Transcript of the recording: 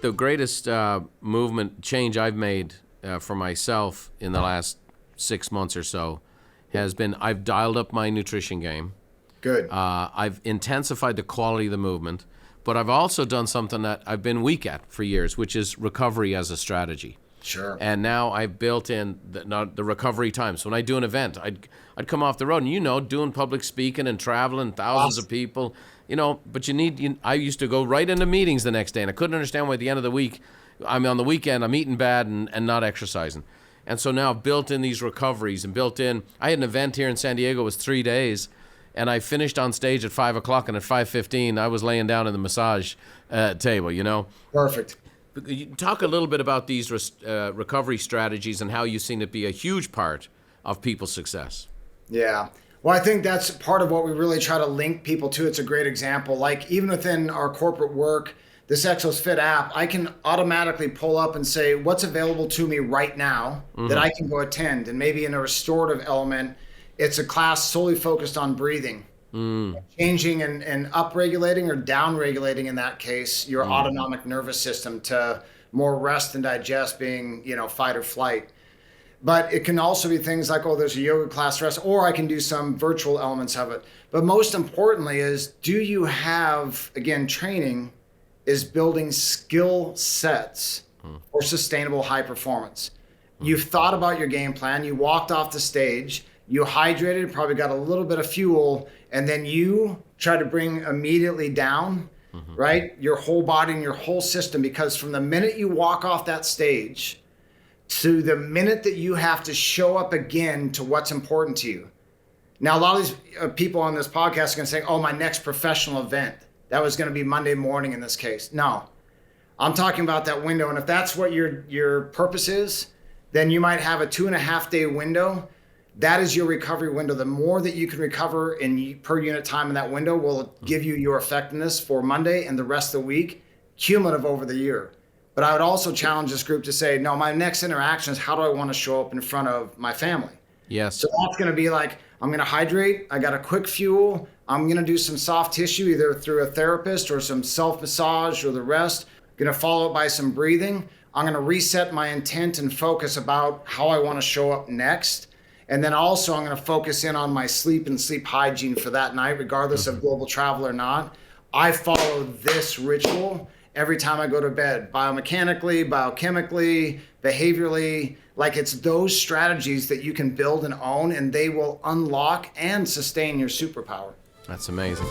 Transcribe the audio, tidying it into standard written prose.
the greatest movement change I've made for myself in the last 6 months or so has been I've dialed up my nutrition game. Good. I've intensified the quality of the movement, but I've also done something that I've been weak at for years, which is recovery as a strategy. Sure. And now I've built in the recovery times. When I do an event, I'd come off the road, and doing public speaking and traveling, thousands of people, but I used to go right into meetings the next day, and I couldn't understand why at the end of the week, on the weekend, I'm eating bad and not exercising. And so now I've built in these recoveries and I had an event here in San Diego, it was 3 days, and I finished on stage at 5 o'clock, and at 5:15, I was laying down in the massage table, Perfect. You talk a little bit about these recovery strategies and how you've seen it be a huge part of people's success. Yeah. Well, I think that's part of what we really try to link people to. It's a great example. Like even within our corporate work, this Exos Fit app, I can automatically pull up and say what's available to me right now that I can go attend. And maybe in a restorative element, it's a class solely focused on breathing. Changing and upregulating or downregulating in that case your autonomic nervous system to more rest and digest, being fight or flight. But it can also be things like, there's a yoga class rest, or I can do some virtual elements of it. But most importantly is, do you have, again, training is building skill sets for sustainable high performance. You've thought about your game plan, you walked off the stage, you hydrated, probably got a little bit of fuel, and then you try to bring immediately down, right? Your whole body and your whole system, because from the minute you walk off that stage to the minute that you have to show up again to what's important to you. Now, a lot of these people on this podcast are going to say, my next professional event, that was going to be Monday morning in this case. No, I'm talking about that window. And if that's what your purpose is, then you might have a 2.5 day window. That is your recovery window. The more that you can recover in per unit time in that window will give you your effectiveness for Monday and the rest of the week, cumulative over the year. But I would also challenge this group to say, no, my next interaction is how do I want to show up in front of my family? Yes. So that's going to be like, I'm going to hydrate. I got a quick fuel. I'm going to do some soft tissue, either through a therapist or some self-massage or the rest. I'm going to follow it by some breathing. I'm going to reset my intent and focus about how I want to show up next. And then also I'm going to focus in on my sleep and sleep hygiene for that night, regardless of global travel or not. I follow this ritual every time I go to bed, biomechanically, biochemically, behaviorally. Like it's those strategies that you can build and own, and they will unlock and sustain your superpower. That's amazing.